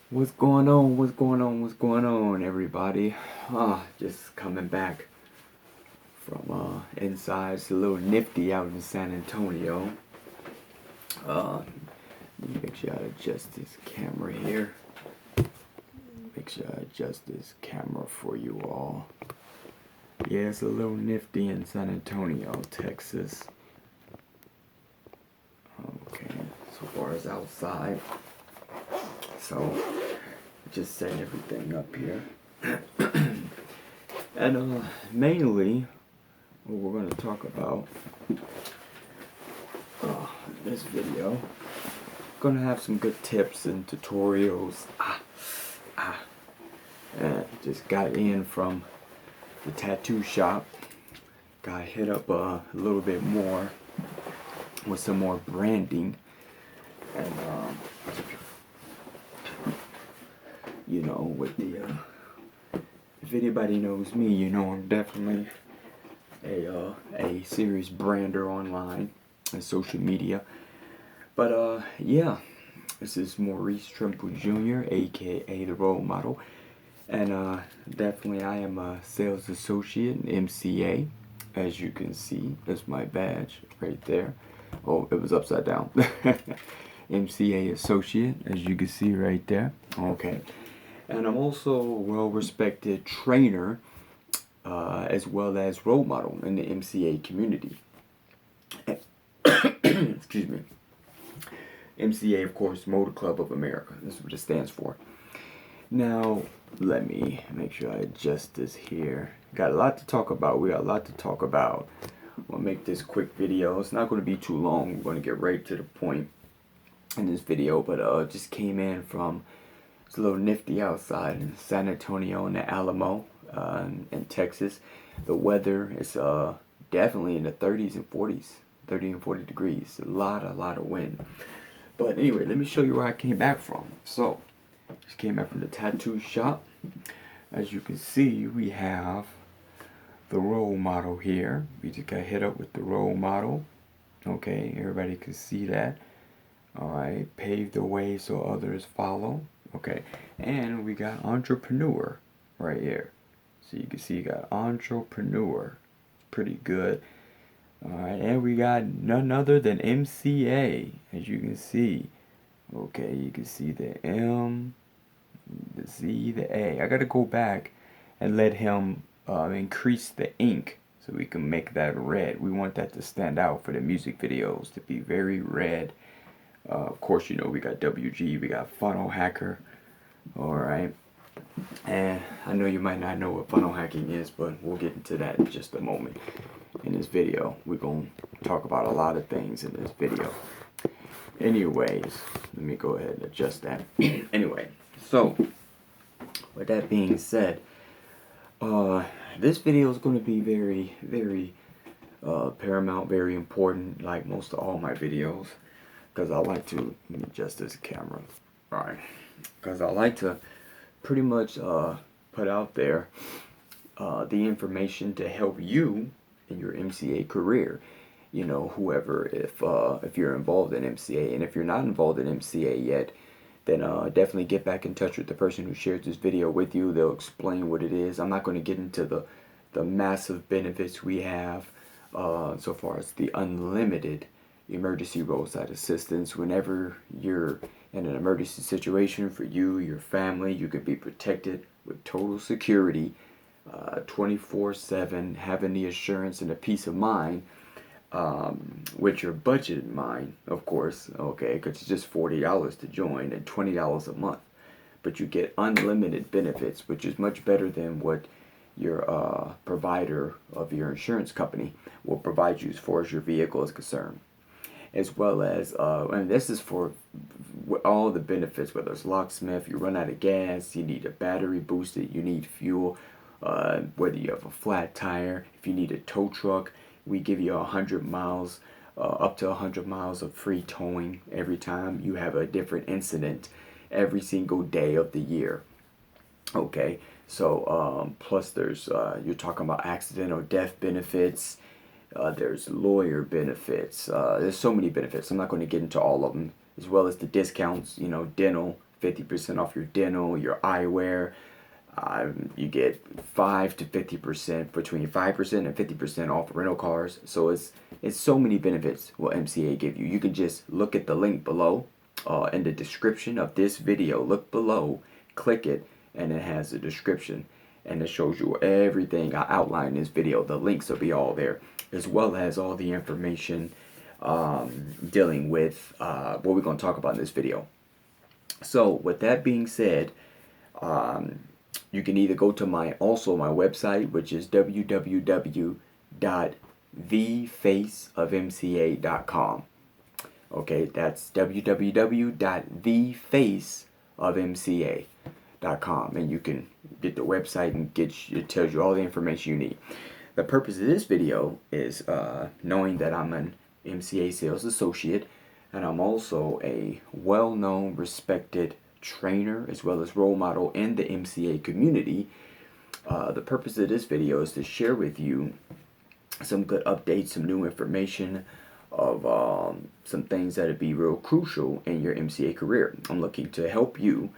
What's going on? What's going on? What's going on, everybody? Just coming back from inside. It's a little nifty out in San Antonio. Let me make sure I adjust this camera here. Make sure I adjust this camera for you all. Yeah, it's a little nifty in San Antonio, Texas. Okay, so far as outside. So, just setting everything up here. And mainly, what we're going to talk about this video, going to have some good tips and tutorials. And just got in from the tattoo shop. Got hit up a little bit more with some more branding. And you know, with the if anybody knows me, you know I'm definitely a serious brander online and social media. But yeah, this is Maurice Trimble Jr., aka the Role Model, and definitely I am a sales associate in MCA. As you can see, that's my badge right there. Oh, it was upside down. MCA associate, as you can see right there. Okay. And I'm also a well-respected trainer as well as role model in the MCA community. Excuse me. MCA, of course, Motor Club of America. That's what it stands for. Now, let me make sure I adjust this here. Got a lot to talk about. We got a lot to talk about. I'll make this quick video. It's not going to be too long. We're going to get right to the point in this video. But just came in from... It's a little nifty outside in San Antonio and the Alamo in Texas. The weather is definitely in the 30s and 40s, 30 and 40 degrees. A lot of wind. But anyway, let me show you where I came back from. So, just came back from the tattoo shop. As you can see, we have the role model here. We just got hit up with the role model. Okay, everybody can see that. Alright, pave the way so others follow. Okay, and we got entrepreneur right here. So you can see you got entrepreneur. Pretty good. Alright, and we got none other than MCA, as you can see. Okay, you can see the M, the Z, the A. I gotta go back and let him increase the ink so we can make that red. We want that to stand out for the music videos, to be very red. Of course, you know, we got WG, we got funnel hacker. Alright. And I know you might not know what funnel hacking is, but we'll get into that in just a moment. In this video, we're going to talk about a lot of things in this video. Anyways, let me go ahead and adjust that. Anyway, so, with that being said, this video is going to be very paramount, very important, like most of all my videos. Because I like to, let me adjust this camera. Alright. Because I like to pretty much put out there the information to help you in your MCA career. You know, whoever, if you're involved in MCA, and if you're not involved in MCA yet, then definitely get back in touch with the person who shared this video with you. They'll explain what it is. I'm not going to get into the massive benefits we have so far as the unlimited emergency roadside assistance. Whenever you're in an emergency situation, for you, your family, you could be protected with total security, 24/7, having the assurance and the peace of mind, with your budget in mind, of course, okay, because it's just $40 to join and $20 a month. But you get unlimited benefits, which is much better than what your provider of your insurance company will provide you as far as your vehicle is concerned. As well as, and this is for all the benefits, whether it's locksmith, you run out of gas, you need a battery boosted, you need fuel, whether you have a flat tire, if you need a tow truck, we give you 100 miles, up to 100 miles of free towing every time you have a different incident every single day of the year. Okay, so plus there's, you're talking about accidental death benefits. There's lawyer benefits. There's so many benefits. I'm not going to get into all of them, as well as the discounts, you know, dental, 50% off your dental, your eyewear. You get 5 to 50%, between 5% and 50% off rental cars. So it's so many benefits what MCA give you. You can just look at the link below in the description of this video. Look below, click it, and it has a description. And it shows you everything I outlined in this video. The links will be all there, as well as all the information dealing with what we're going to talk about in this video. So with that being said, you can either go to my website, which is www.thefaceofmca.com. Okay, that's www.thefaceofmca.com, and you can get the website and it tells you all the information you need. The purpose of this video is knowing that I'm an MCA sales associate, and I'm also a well-known, respected trainer as well as role model in the MCA community. The purpose of this video is to share with you some good updates, some new information of some things that would be real crucial in your MCA career. I'm looking to help you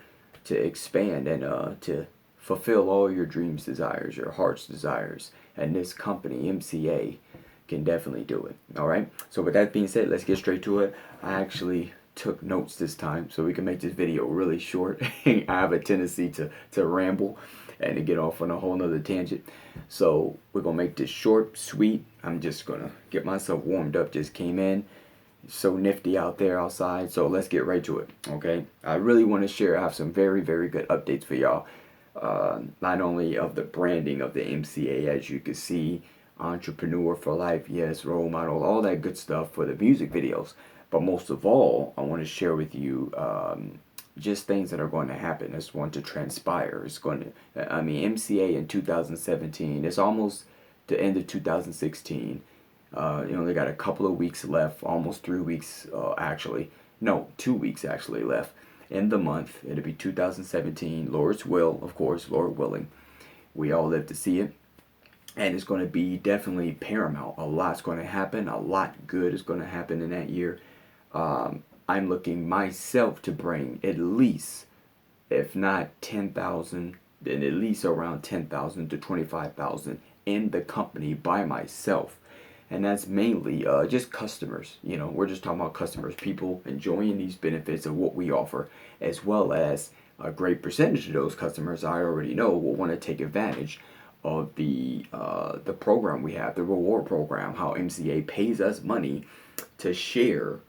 to expand and to fulfill all your dreams, desires, your heart's desires. And this company, MCA, can definitely do it. All right. So with that being said, let's get straight to it. I actually took notes this time so we can make this video really short. I have a tendency to ramble and to get off on a whole nother tangent. So we're going to make this short, sweet. I'm just going to get myself warmed up. Just came in. It's so nifty out there outside. So let's get right to it. Okay. I really want to share. I have some very, very good updates for y'all. Not only of the branding of the MCA, as you can see, entrepreneur for life, yes, role model, all that good stuff for the music videos. But most of all, I want to share with you just things that are going to happen. It's going to transpire. It's going to, I mean, MCA in 2017, it's almost the end of 2016. They got a couple of weeks left, almost 3 weeks actually. No, 2 weeks actually left in the month. It'll be 2017, Lord's will, of course, Lord willing. We all live to see it. And it's going to be definitely paramount. A lot's going to happen. A lot good is going to happen in that year. I'm looking myself to bring at least, if not 10,000, then at least around 10,000 to 25,000 in the company by myself. And that's mainly just customers. We're just talking about customers, people enjoying these benefits of what we offer, as well as a great percentage of those customers I already know will want to take advantage of the program we have, the reward program, how MCA pays us money to share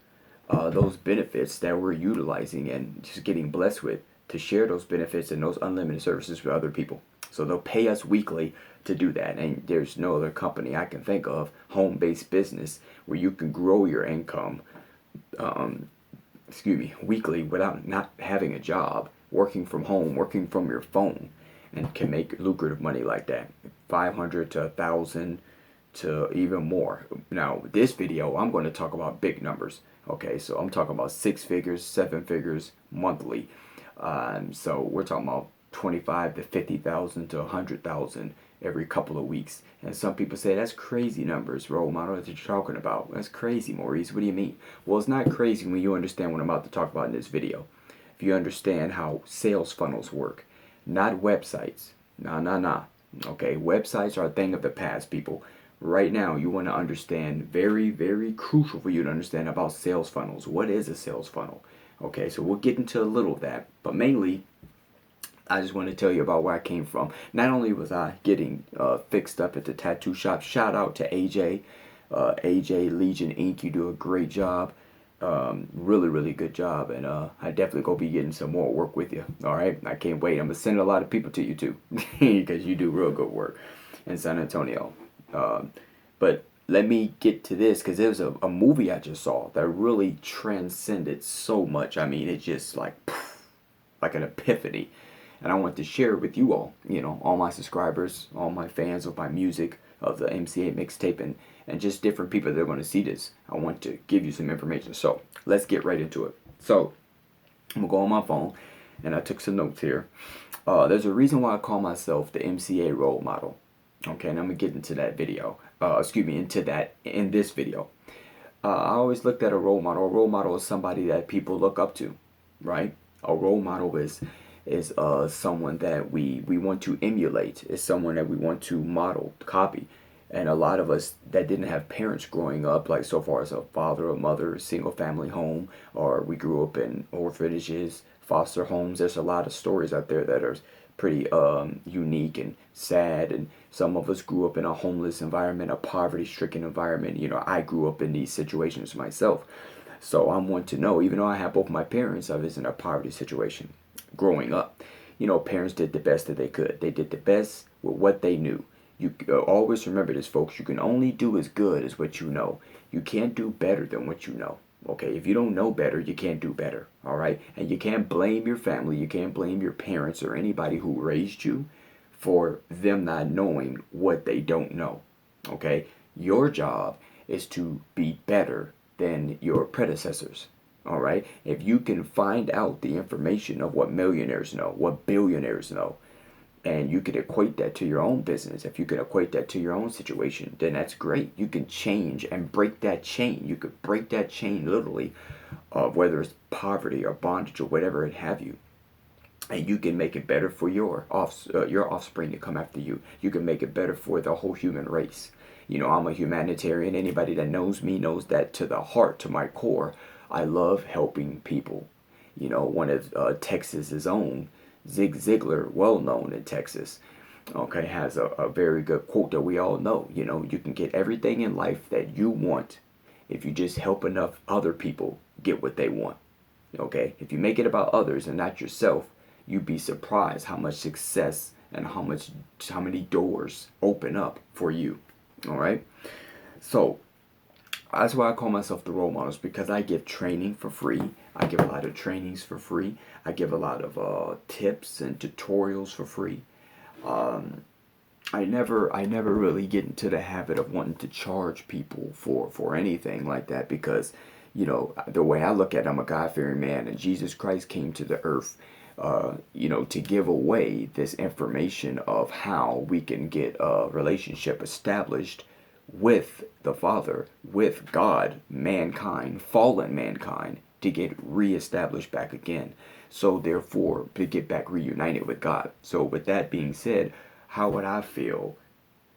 those benefits that we're utilizing and just getting blessed with, to share those benefits and those unlimited services with other people. So they'll pay us weekly to do that. And there's no other company I can think of, home-based business, where you can grow your income weekly without not having a job, working from home, working from your phone, and can make lucrative money like that. 500 to 1,000 to even more. Now, this video, I'm going to talk about big numbers. Okay, so I'm talking about 6 figures, 7 figures monthly. So we're talking about 25 to 50,000 to 100,000 every couple of weeks. And some people say that's crazy numbers, role model, that you're talking about. That's crazy, Maurice. What do you mean? Well, it's not crazy when you understand what I'm about to talk about in this video. If you understand how sales funnels work, not websites. Nah. Okay, websites are a thing of the past, people. Right now, you want to understand, very, very crucial for you to understand about sales funnels. What is a sales funnel? Okay, so we'll get into a little of that, but mainly, I just want to tell you about where I came from. Not only was I getting fixed up at the tattoo shop, shout out to AJ, AJ Legion Inc. You do a great job. Really, really good job, and I definitely gonna be getting some more work with you. All right, I can't wait. I'm gonna send a lot of people to you too, because you do real good work in San Antonio. But let me get to this, because there was a movie I just saw that really transcended so much. I mean, it's just like an epiphany, and I want to share it with you all. All my subscribers, all my fans of my music, of the MCA mixtape, and just different people that are going to see this. I want to give you some information. So let's get right into it. So I'm going to go on my phone, and I took some notes here. There's a reason why I call myself the MCA Role Model. Okay, and I'm going to get into that video. In this video. I always looked at a role model. A role model is somebody that people look up to, right? A role model is someone that we want to emulate. Is someone that we want to model, copy. And a lot of us that didn't have parents growing up, like so far as a father or mother, single family home, or we grew up in orphanages, foster homes. There's a lot of stories out there that are pretty unique and sad. And some of us grew up in a homeless environment, a poverty-stricken environment. You know, I grew up in these situations myself. So I'm one to know, even though I have both my parents, I was in a poverty situation growing up. You know, parents did the best that they could. They did the best with what they knew. You always remember this, folks. You can only do as good as what you know. You can't do better than what you know. Okay, if you don't know better, you can't do better. All right, and you can't blame your family. You can't blame your parents or anybody who raised you for them not knowing what they don't know. Okay, your job is to be better than your predecessors. All right, if you can find out the information of what millionaires know, what billionaires know, and you could equate that to your own business, if you can equate that to your own situation, then that's great. You can change and break that chain. You could break that chain literally of whether it's poverty or bondage or whatever it have you. And you can make it better for your offspring to come after you. You can make it better for the whole human race. You know, I'm a humanitarian. Anybody that knows me knows that to the heart, to my core, I love helping people. You know, one of Texas's own, Zig Ziglar, well known in Texas, okay, has a very good quote that we all know. You know, you can get everything in life that you want if you just help enough other people get what they want. Okay, if you make it about others and not yourself, you'd be surprised how much success and how many doors open up for you. All right, so that's why I call myself the role models, because I give training for free. I give a lot of trainings for free. I give a lot of tips and tutorials for free. Um, I never really get into the habit of wanting to charge people for anything like that, because you know the way I look at it, I'm a God-fearing man, and Jesus Christ came to the earth, you know, to give away this information of how we can get a relationship established with the Father, with God, mankind, fallen mankind, to get reestablished back again. So therefore, to get back reunited with God. So with that being said, how would I feel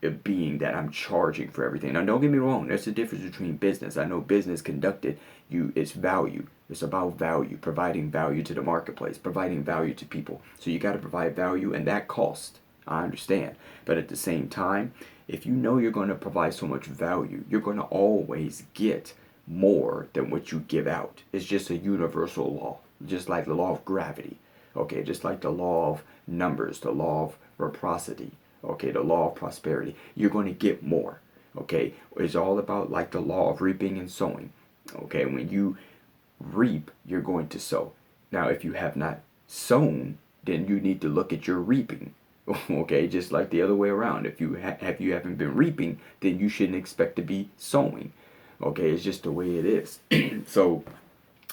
it being that I'm charging for everything? Now, don't get me wrong. There's a difference between business. I know business conducted, it's value. It's about value, providing value to the marketplace, providing value to people. So you got to provide value, and that cost. I understand. But at the same time, if you know you're going to provide so much value, you're going to always get more than what you give out. It's just a universal law, just like the law of gravity. Okay, just like the law of numbers, the law of reciprocity, okay, the law of prosperity. You're going to get more. Okay, it's all about like the law of reaping and sowing. Okay, when you reap, you're going to sow. Now, if you have not sown, then you need to look at your reaping. Okay, just like the other way around. If you haven't been reaping, then you shouldn't expect to be sowing. Okay, it's just the way it is. So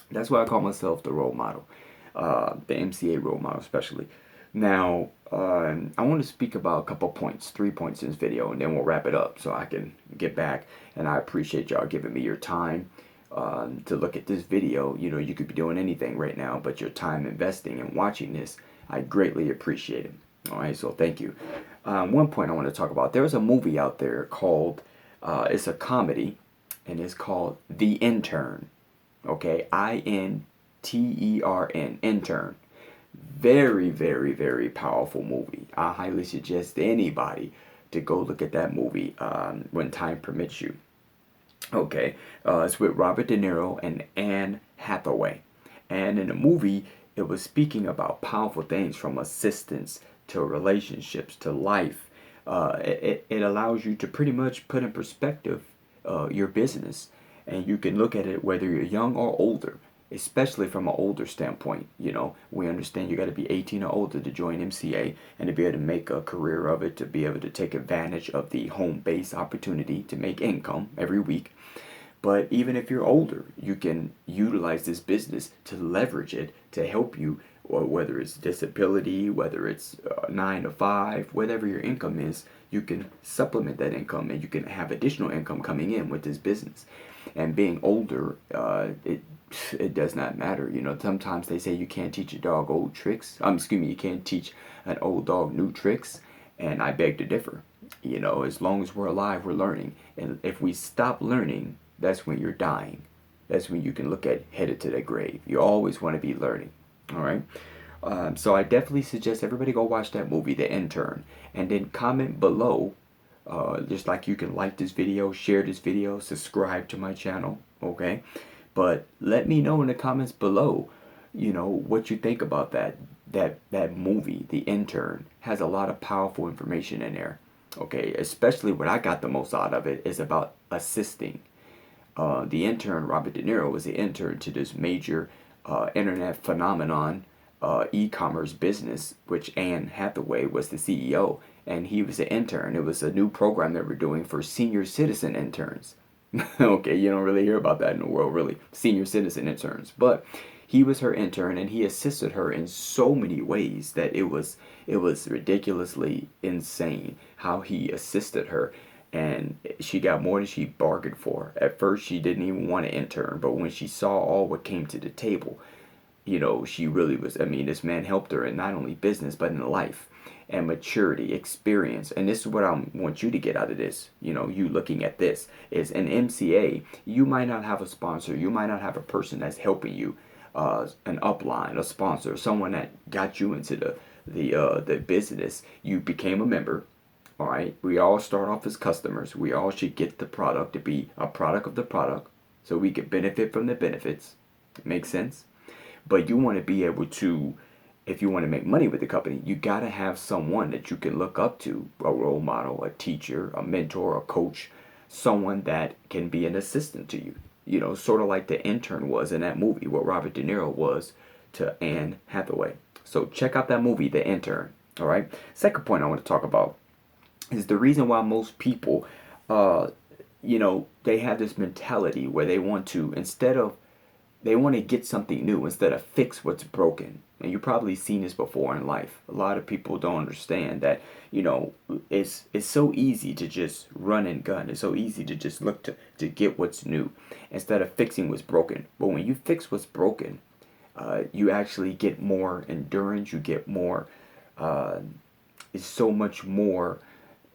that's why I call myself the role model, the MCA role model, especially. Now, I want to speak about a couple points, 3 points in this video, and then we'll wrap it up so I can get back. And I appreciate y'all giving me your time to look at this video. You know, you could be doing anything right now, but your time investing and watching this, I greatly appreciate it. All right, so thank you. One point I want to talk about, there's a movie out there called, it's a comedy, and it's called The Intern. Okay, Intern, Intern. Very, very, very powerful movie. I highly suggest anybody to go look at that movie when time permits you. Okay, it's with Robert De Niro and Anne Hathaway. And in the movie, it was speaking about powerful things from assistance to relationships to life. It allows you to pretty much put in perspective your business, and you can look at it whether you're young or older, especially from an older standpoint. You know, we understand you got to be 18 or older to join MCA and to be able to make a career of it, to be able to take advantage of the home base opportunity to make income every week. But even if you're older, you can utilize this business to leverage it to help you, or whether it's disability, whether it's 9 to 5, whatever your income is, you can supplement that income and you can have additional income coming in with this business. And being older, it does not matter. You know, sometimes they say you can't teach a dog old tricks. Excuse me, you can't teach an old dog new tricks, and I beg to differ. You know, as long as we're alive, we're learning, and if we stop learning, that's when you're dying. That's when you can look at headed to the grave. You always want to be learning. All right. So I definitely suggest everybody go watch that movie, The Intern, and then comment below. Just like you can like this video, share this video, subscribe to my channel. Okay. But let me know in the comments below, you know, what you think about that movie. The Intern has a lot of powerful information in there. Okay, especially what I got the most out of it is about assisting. The intern, Robert De Niro, was the intern to this major internet phenomenon, e-commerce business, which Anne Hathaway was the CEO, and he was the intern. It was a new program that we're doing for senior citizen interns. Okay, you don't really hear about that in the world, really, senior citizen interns. But he was her intern, and he assisted her in so many ways that it was ridiculously insane how he assisted her. And she got more than she bargained for. At first, she didn't even want to intern, but when she saw all what came to the table, you know, she really was. I mean, this man helped her in not only business but in life and maturity, experience. And this is what I want you to get out of this. You know, you looking at this is an MCA. You might not have a sponsor. You might not have a person that's helping you, an upline, a sponsor, someone that got you into the business. You became a member. All right, we all start off as customers. We all should get the product to be a product of the product so we can benefit from the benefits. Makes sense? But you want to be able to, if you want to make money with the company, you got to have someone that you can look up to, a role model, a teacher, a mentor, a coach, someone that can be an assistant to you. You know, sort of like the intern was in that movie, what Robert De Niro was to Anne Hathaway. So check out that movie, The Intern. All right. Second point I want to talk about is the reason why most people, you know, they have this mentality where they want to, they want to get something new instead of fix what's broken. And you've probably seen this before in life. A lot of people don't understand that, you know, it's so easy to just run and gun. It's so easy to just look to get what's new instead of fixing what's broken. But when you fix what's broken, you actually get more endurance. You get more, it's so much more,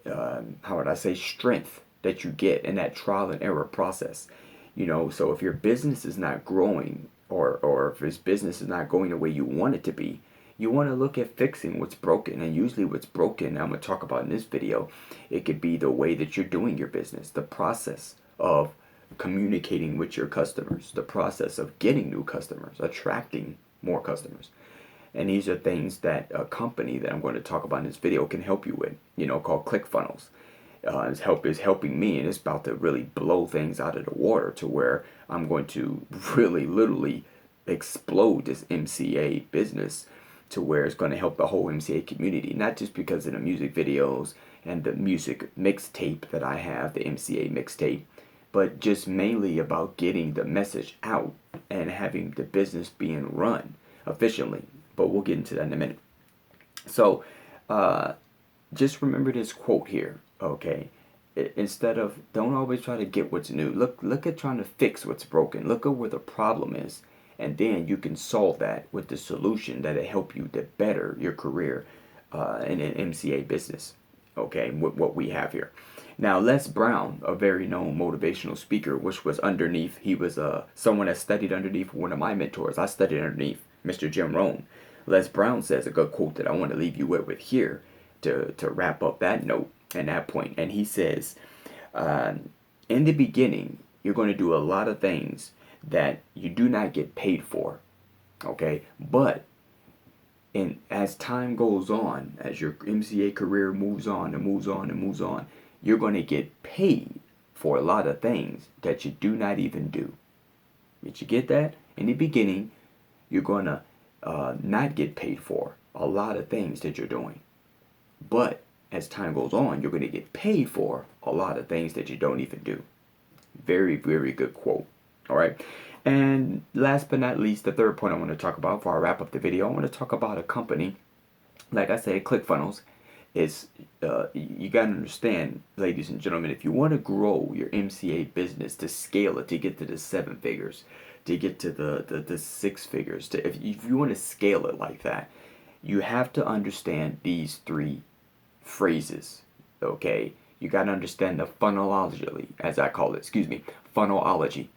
how would I say, strength that you get in that trial and error process. You know, so if your business is not growing, or if this business is not going the way you want it to be, you want to look at fixing what's broken. And usually what's broken, I'm going to talk about in this video, it could be the way that you're doing your business, the process of communicating with your customers, the process of getting new customers, attracting more customers. And these are things that a company that I'm going to talk about in this video can help you with, you know, called ClickFunnels. Is helping me, and it's about to really blow things out of the water to where I'm going to really literally explode this MCA business to where it's going to help the whole MCA community, not just because of the music videos and the music mixtape that I have, the MCA mixtape, but just mainly about getting the message out and having the business being run efficiently. But we'll get into that in a minute. So just remember this quote here. Okay, instead of, don't always try to get what's new. Look at trying to fix what's broken. Look at where the problem is, and then you can solve that with the solution that'll help you to better your career in an MCA business. Okay, what we have here. Now, Les Brown, a very known motivational speaker, which was underneath, he was someone that studied underneath one of my mentors. I studied underneath Mr. Jim Rohn. Les Brown says a good quote that I want to leave you with here to wrap up that note and that point. And he says, in the beginning, you're going to do a lot of things that you do not get paid for. Okay, but as time goes on, as your MCA career moves on and moves on and moves on, you're going to get paid for a lot of things that you do not even do. Did you get that? In the beginning, you're going to not get paid for a lot of things that you're doing. But as time goes on, you're going to get paid for a lot of things that you don't even do. Very, very good quote. All right. And last but not least, the third point I want to talk about before I wrap up the video, I want to talk about a company. Like I said, ClickFunnels is, you got to understand, ladies and gentlemen, if you want to grow your MCA business to scale it, to get to the 7 figures, to get to the six figures. If you want to scale it like that, you have to understand these three phrases, okay? You got to understand the funnelology, as I call it. Excuse me, funnelology.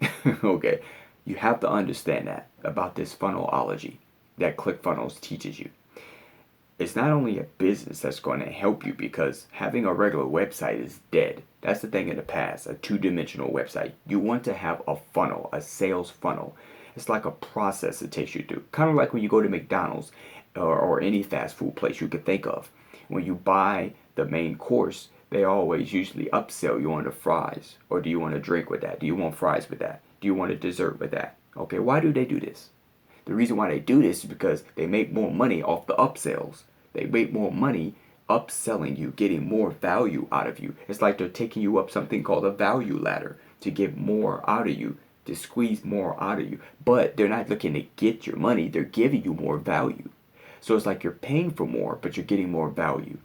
Okay, you have to understand that about this funnelology that ClickFunnels teaches you. It's not only a business that's going to help you, because having a regular website is dead. That's the thing in the past, a two-dimensional website. You want to have a funnel, a sales funnel. It's like a process it takes you through. Kind of like when you go to McDonald's or any fast food place you could think of. When you buy the main course, they always usually upsell you on the fries. Or do you want a drink with that? Do you want fries with that? Do you want a dessert with that? Okay, why do they do this? The reason why they do this is because they make more money off the upsells. They make more money upselling you, getting more value out of you. It's like they're taking you up something called a value ladder to get more out of you, to squeeze more out of you. But they're not looking to get your money, they're giving you more value. So it's like you're paying for more, but you're getting more value.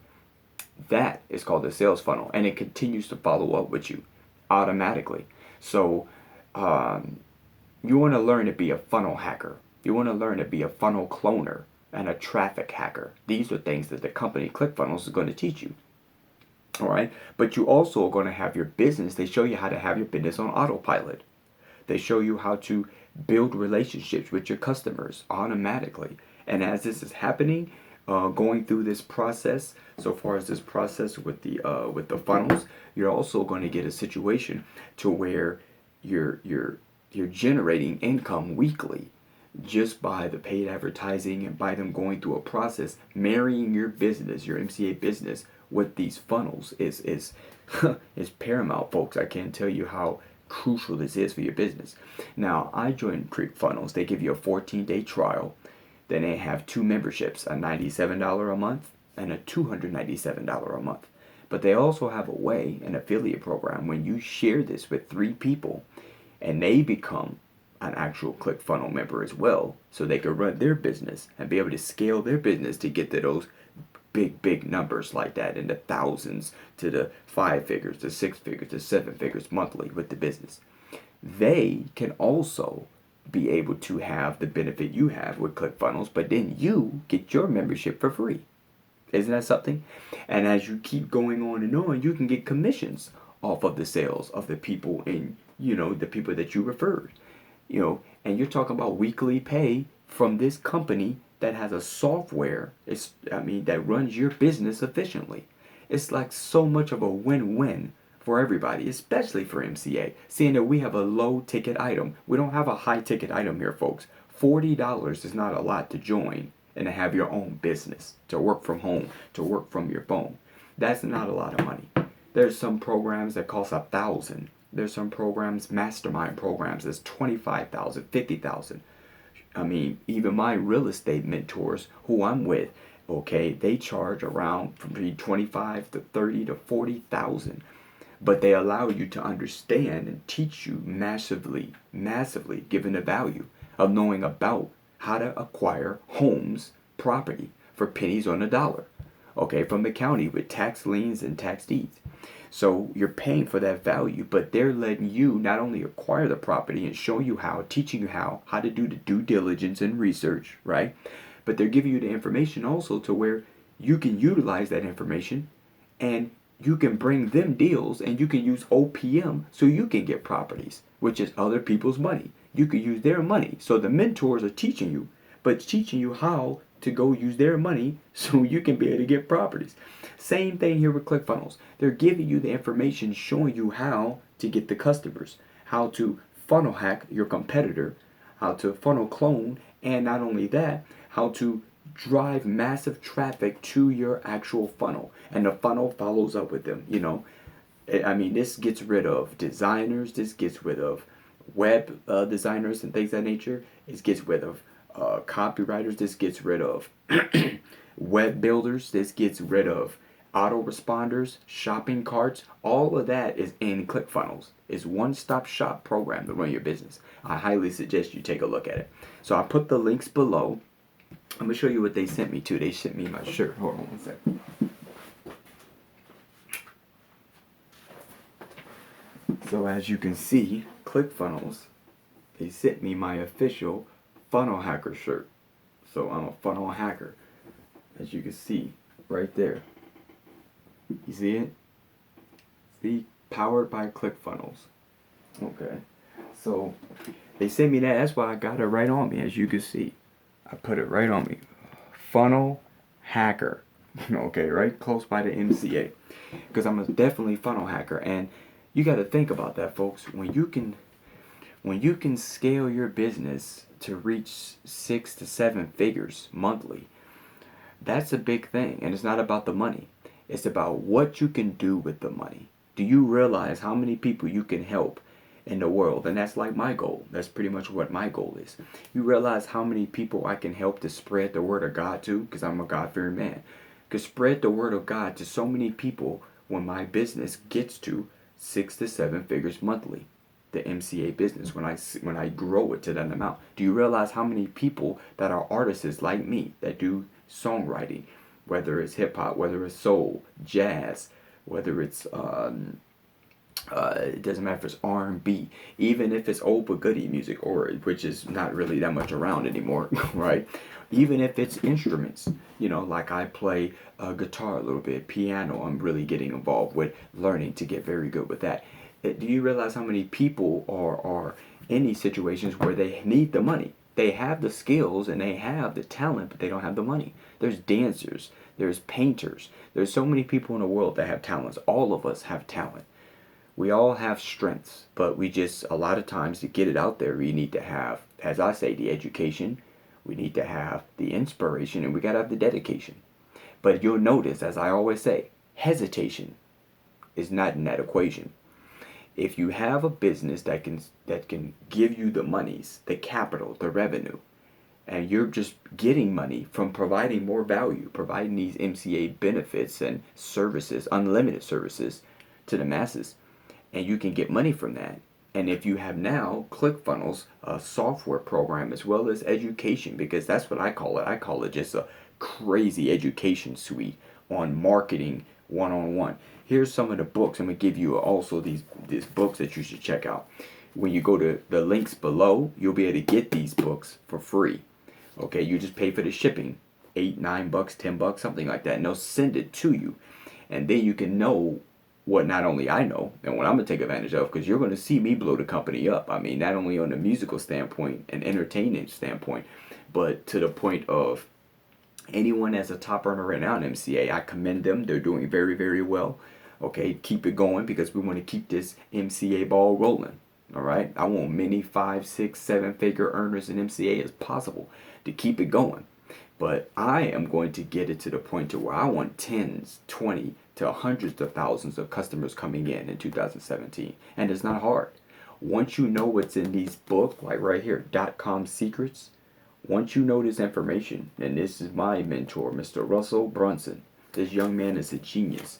That is called the sales funnel, and it continues to follow up with you automatically. So you want to learn to be a funnel hacker. You want to learn to be a funnel cloner and a traffic hacker. These are things that the company ClickFunnels is going to teach you. All right, but you also are going to have your business. They show you how to have your business on autopilot. They show you how to build relationships with your customers automatically. And as this is happening, going through this process, so far as this process with the funnels, you're also going to get a situation to where you're generating income weekly just by the paid advertising and by them going through a process. Marrying your business, your MCA business, with these funnels is is paramount, folks. I can't tell you how crucial this is for your business. Now, I joined ClickFunnels. They give you a 14-day trial. Then they have two memberships, a $97 a month and a $297 a month. But they also have a way, an affiliate program, when you share this with 3 people and they become an actual ClickFunnels member as well, so they can run their business and be able to scale their business to get to those big numbers like that, in the thousands to the 5 figures, the 6 figures, the 7 figures monthly with the business. They can also be able to have the benefit you have with ClickFunnels, but then you get your membership for free. Isn't that something? And as you keep going on and on, you can get commissions off of the sales of the people in, the people that you referred. And you're talking about weekly pay from this company that has a software, that runs your business efficiently. It's like so much of a win-win for everybody, especially for MCA, seeing that we have a low ticket item. We don't have a high ticket item here, folks. $40 is not a lot to join and to have your own business, to work from home, to work from your phone. That's not a lot of money. There's some programs that cost $1,000. There's some programs, mastermind programs, that's $25,000, $50,000. Even my real estate mentors who I'm with, okay, they charge around from between $25,000 to $30,000 to $40,000. But they allow you to understand and teach you massively, given the value of knowing about how to acquire homes, property, for pennies on the dollar, okay, from the county with tax liens and tax deeds. So you're paying for that value, but they're letting you not only acquire the property and show you how, teaching you how to do the due diligence and research, right? But they're giving you the information also to where you can utilize that information and you can bring them deals, and you can use OPM so you can get properties, which is other people's money. You can use their money. So the mentors are teaching you, but teaching you how to go use their money so you can be able to get properties. Same thing here with ClickFunnels. They're giving you the information, showing you how to get the customers, how to funnel hack your competitor, how to funnel clone, and not only that, how to drive massive traffic to your actual funnel, and the funnel follows up with them. This gets rid of designers, this gets rid of web designers and things of that nature. It gets rid of copywriters, this gets rid of web builders, this gets rid of autoresponders, shopping carts. All of that is in ClickFunnels. It's one-stop shop program to run your business. I highly suggest you take a look at it. So I put the links below. I'm going to show you what they sent me too. They sent me my shirt. Hold on one second. So as you can see, ClickFunnels they sent me my official funnel hacker shirt. So I'm a funnel hacker, as you can see right there. You see it? See, powered by ClickFunnels. Okay, so they sent me that. That's why I got it right on me, as you can see. I put it right on me. Funnel hacker. Okay, right close by the MCA, because I'm a definitely funnel hacker, and you got to think about that, folks. When you can scale your business to reach 6 to 7 figures monthly, that's a big thing. And it's not about the money, it's about what you can do with the money. Do you realize how many people you can help in the world? And that's like my goal. That's pretty much what my goal is. You realize how many people I can help to spread the word of God to, because I'm a God-fearing man. Could spread the word of God to so many people when my business gets to 6 to 7 figures monthly. The MCA business, when I grow it to that amount. Do you realize how many people that are artists like me that do songwriting, whether it's hip hop, whether it's soul, jazz, whether it's it doesn't matter if it's R&B, even if it's old but goodie music, or which is not really that much around anymore, right? Even if it's instruments, like I play guitar a little bit, piano, I'm really getting involved with learning to get very good with that. Do you realize how many people are in these situations where they need the money? They have the skills and they have the talent, but they don't have the money. There's dancers, there's painters, there's so many people in the world that have talents. All of us have talent. We all have strengths, but we just, a lot of times, to get it out there, we need to have, as I say, the education, we need to have the inspiration, and we got to have the dedication. But you'll notice, as I always say, hesitation is not in that equation. If you have a business that can give you the monies, the capital, the revenue, and you're just getting money from providing more value, providing these MCA benefits and services, unlimited services to the masses, and you can get money from that. And if you have now ClickFunnels, a software program, as well as education, because that's what I call it just a crazy education suite on marketing one-on-one. Here's some of the books. I'm going to give you also these books that you should check out. When you go to the links below, you'll be able to get these books for free. Okay, you just pay for the shipping, $8, $9, $10, something like that, and they'll send it to you. And then you can know what not only I know and what I'm going to take advantage of, because you're going to see me blow the company up. I mean, not only on the musical standpoint and entertainment standpoint, but to the point of anyone that's a top earner right now in MCA, I commend them. They're doing very, very well. Okay, keep it going, because we want to keep this MCA ball rolling. All right, I want many 5, 6, 7 figure earners in MCA as possible to keep it going. But I am going to get it to the point to where I want tens, 20 to hundreds of thousands of customers coming in 2017. And it's not hard. Once you know what's in these books, like right here, .com secrets, once you know this information, and this is my mentor, Mr. Russell Brunson. This young man is a genius.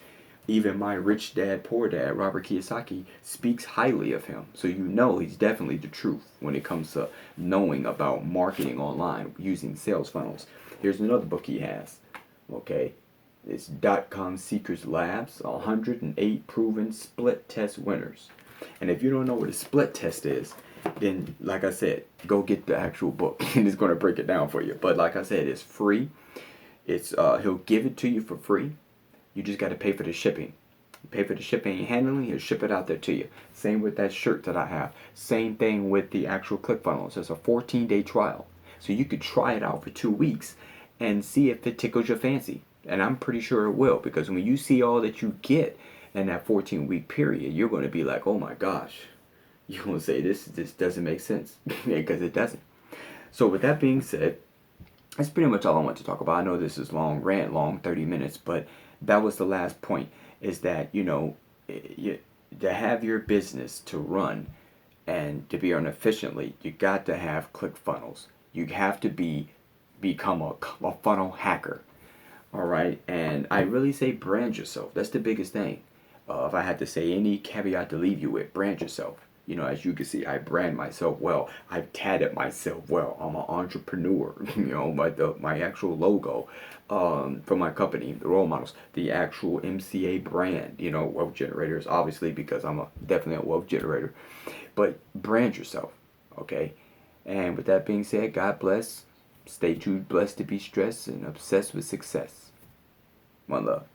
Even my Rich Dad, Poor Dad, Robert Kiyosaki, speaks highly of him. So you know he's definitely the truth when it comes to knowing about marketing online using sales funnels. Here's another book he has. Okay, it's .com Secrets Labs, 108 Proven Split Test Winners. And if you don't know what a split test is, then, like I said, go get the actual book, and it's going to break it down for you. But like I said, it's free. It's he'll give it to you for free. You just got to pay for the shipping. You pay for the shipping and handling, he'll ship it out there to you. Same with that shirt that I have. Same thing with the actual ClickFunnels. It's a 14-day trial. So you could try it out for 2 weeks and see if it tickles your fancy. And I'm pretty sure it will, because when you see all that you get in that 14-week period, you're going to be like, oh my gosh. You're going to say, this doesn't make sense, because it doesn't. So with that being said, that's pretty much all I want to talk about. I know this is long, 30 minutes, but that was the last point, is that, to have your business to run and to be run efficiently, you got to have ClickFunnels. You have to become a funnel hacker. All right, and I really say brand yourself. That's the biggest thing. If I had to say any caveat to leave you with, brand yourself. As you can see, I brand myself well. I've tatted myself well. I'm an entrepreneur. My actual logo for my company, the Role Models, the actual MCA brand. Wealth generators, obviously, because I'm definitely a wealth generator. But brand yourself. Okay? And with that being said, God bless. Stay true, blessed to be stressed, and obsessed with success. One love.